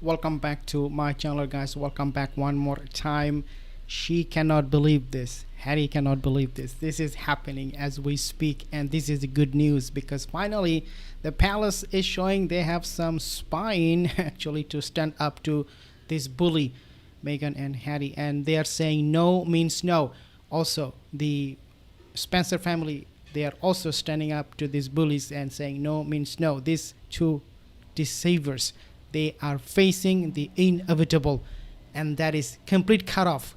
Welcome back to my channel, guys. Welcome back one more time. She cannot believe this. Harry cannot believe this. This is happening as we speak, and this is good news because finally the palace is showing they have some spine actually to stand up to this bully, Meghan and Harry, and they are saying no means no. Also, the Spencer family, they are also standing up to these bullies and saying no means no. These two deceivers, they are facing the inevitable, and that is complete cut off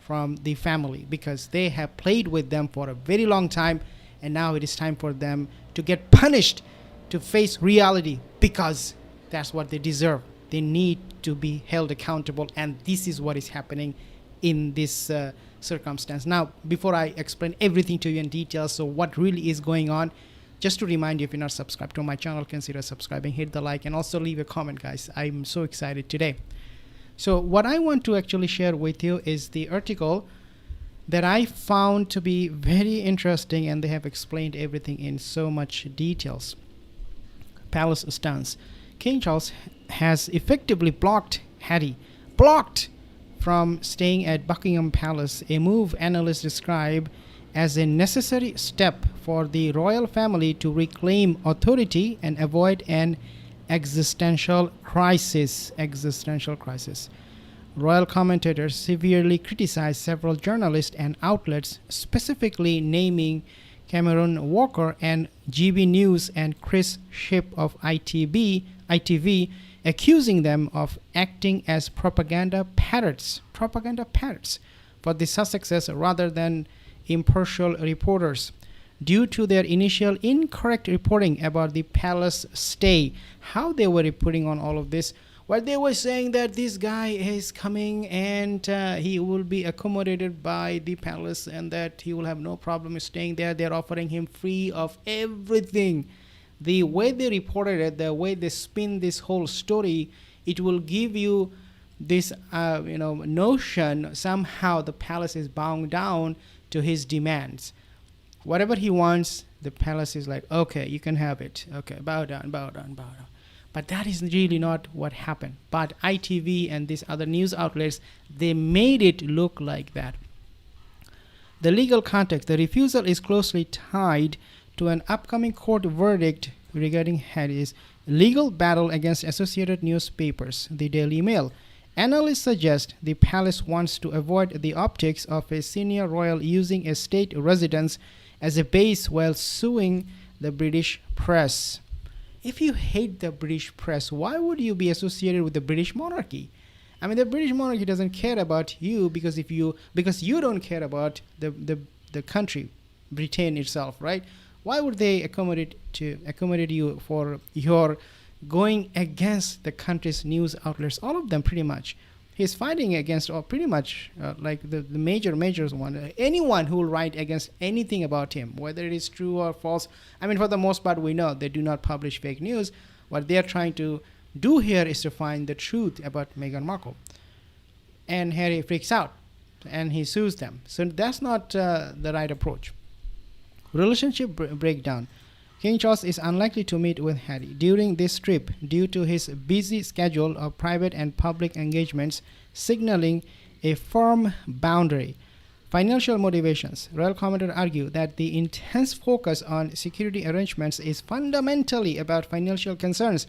from the family because they have played with them for a very long time, and now it is time for them to get punished, to face reality, because that's what they deserve. They need to be held accountable, and this is what is happening in this circumstance. Now, before I explain everything to you in detail, so what really is going on, just to remind you, if you're not subscribed to my channel, consider subscribing, hit the like, and also leave a comment, guys. I'm so excited today. So what I want to actually share with you is the article that I found to be very interesting, and they have explained everything in so much details. Palace stance. King Charles has effectively blocked Harry, from staying at Buckingham Palace, a move analysts describe as a necessary step for the royal family to reclaim authority and avoid an existential crisis. Royal commentators severely criticized several journalists and outlets, specifically naming Cameron Walker and GB News and Chris Shipp of ITV, accusing them of acting as propaganda parrots for the Sussexes rather than impartial reporters, due to their initial incorrect reporting about the palace stay. How they were reporting on all of this? Well, they were saying that this guy is coming and he will be accommodated by the palace and that he will have no problem staying there. They're offering him free of everything. The way they reported it, the way they spin this whole story, it will give you this notion somehow the palace is bowing down to his demands. Whatever he wants, the palace is like, okay, you can have it. Okay, bow down. But that is really not what happened. But ITV and these other news outlets, they made it look like that. The legal context: the refusal is closely tied to an upcoming court verdict regarding Harry's legal battle against Associated Newspapers, the Daily Mail. Analysts suggest the palace wants to avoid the optics of a senior royal using a state residence as a base while suing the British press. If you hate the British press, why would you be associated with the British monarchy? I mean, the British monarchy doesn't care about you because you don't care about the country, Britain itself, right? Why would they accommodate you for your going against the country's news outlets? All of them, pretty much. He's fighting against pretty much like the major one. Anyone who will write against anything about him, whether it is true or false. I mean, for the most part, we know they do not publish fake news. What they are trying to do here is to find the truth about Meghan Markle. And Harry freaks out and he sues them. So that's not the right approach. Relationship breakdown. King Charles is unlikely to meet with Harry during this trip due to his busy schedule of private and public engagements, signaling a firm boundary. Financial motivations. Royal commentators argue that the intense focus on security arrangements is fundamentally about financial concerns,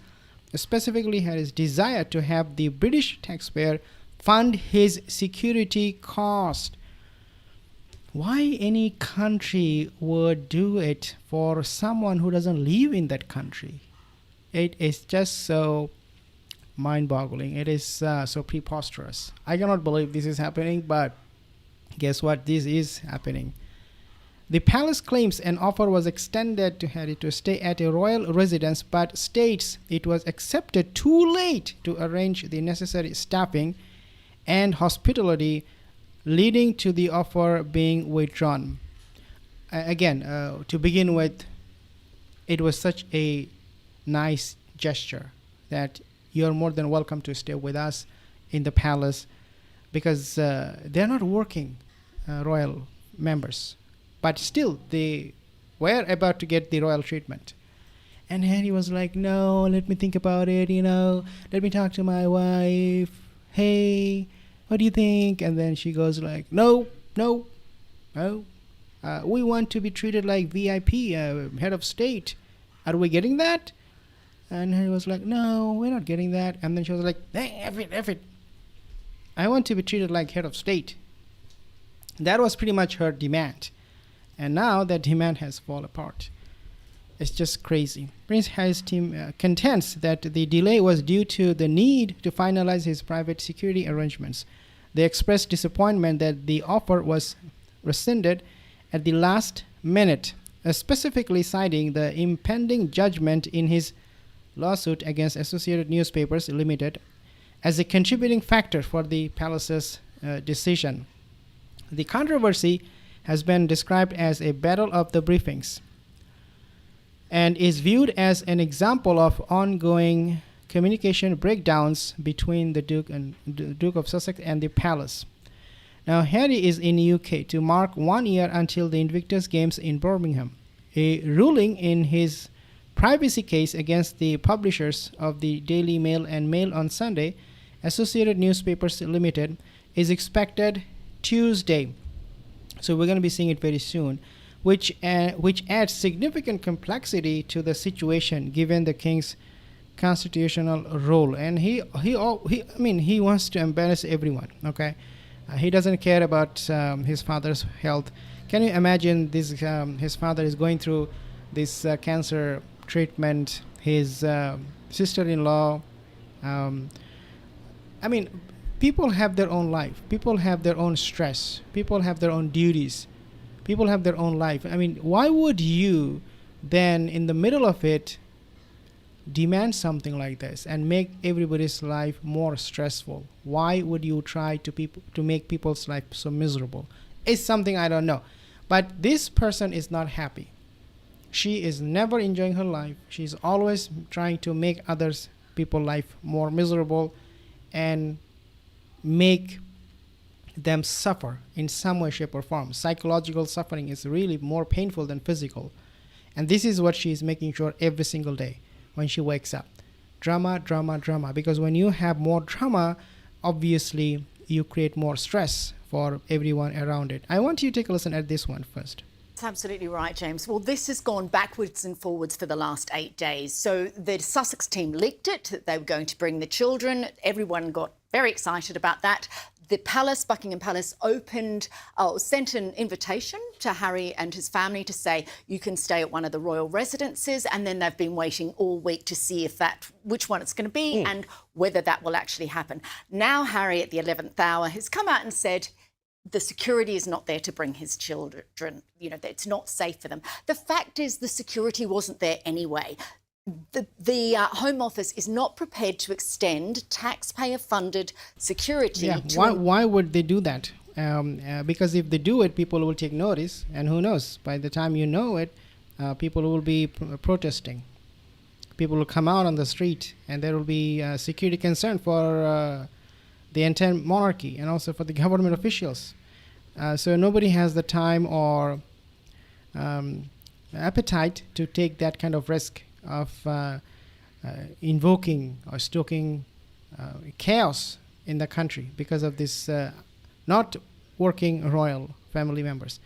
specifically Harry's desire to have the British taxpayer fund his security cost. Why any country would do it for someone who doesn't live in that country? It is just so mind-boggling. It is so preposterous. I cannot believe this is happening, but guess what? This is happening. The palace claims an offer was extended to Harry to stay at a royal residence, but states it was accepted too late to arrange the necessary staffing and hospitality, leading to the offer being withdrawn. Again, to begin with, it was such a nice gesture that you're more than welcome to stay with us in the palace because they're not working royal members, but still they were about to get the royal treatment. And Harry was like, no, let me think about it, let me talk to my wife. Hey, what do you think? And then she goes like, no, no, no. We want to be treated like VIP, head of state. Are we getting that? And Harry was like, no, we're not getting that. And then she was like, hey, F it. I want to be treated like head of state. That was pretty much her demand. And now that demand has fallen apart. It's just crazy. Prince Harry's team contends that the delay was due to the need to finalize his private security arrangements. They expressed disappointment that the offer was rescinded at the last minute, specifically citing the impending judgment in his lawsuit against Associated Newspapers Limited as a contributing factor for the palace's decision. The controversy has been described as a battle of the briefings and is viewed as an example of ongoing communication breakdowns between the Duke of Sussex and the palace. Now, Harry is in the UK to mark 1 year until the Invictus Games in Birmingham. A ruling in his privacy case against the publishers of the Daily Mail and Mail on Sunday, Associated Newspapers Limited, is expected Tuesday. So we're going to be seeing it very soon, which adds significant complexity to the situation given the king's constitutional role. And he wants to embarrass everyone. Okay. He doesn't care about his father's health. Can you imagine this? His father is going through this cancer treatment. His sister-in-law. People have their own life. People have their own stress. People have their own duties. People have their own life. Why would you then, in the middle of it, demand something like this and make everybody's life more stressful? Why would you try to make people's life so miserable? It's something I don't know. But this person is not happy. She is never enjoying her life. She's always trying to make others people's life more miserable and make them suffer in some way, shape, or form. Psychological suffering is really more painful than physical. And this is what she is making sure every single day when she wakes up. Drama, drama, drama. Because when you have more drama, obviously you create more stress for everyone around it. I want you to take a listen at this one first. That's absolutely right, James. Well, this has gone backwards and forwards for the last 8 days. So the Sussex team leaked it, that they were going to bring the children. Everyone got very excited about that. The palace, Buckingham Palace, sent an invitation to Harry and his family to say you can stay at one of the royal residences, and then they've been waiting all week to see which one it's going to be and whether that will actually happen. Now Harry, at the 11th hour, has come out and said the security is not there to bring his children. It's not safe for them. The fact is the security wasn't there anyway. The Home Office is not prepared to extend taxpayer-funded security. Yeah, why would they do that? Because if they do it, people will take notice, and who knows? By the time you know it, people will be protesting. People will come out on the street, and there will be security concern for the entire monarchy and also for the government officials. So nobody has the time or appetite to take that kind of risk of invoking or stoking chaos in the country because of this not working royal family members.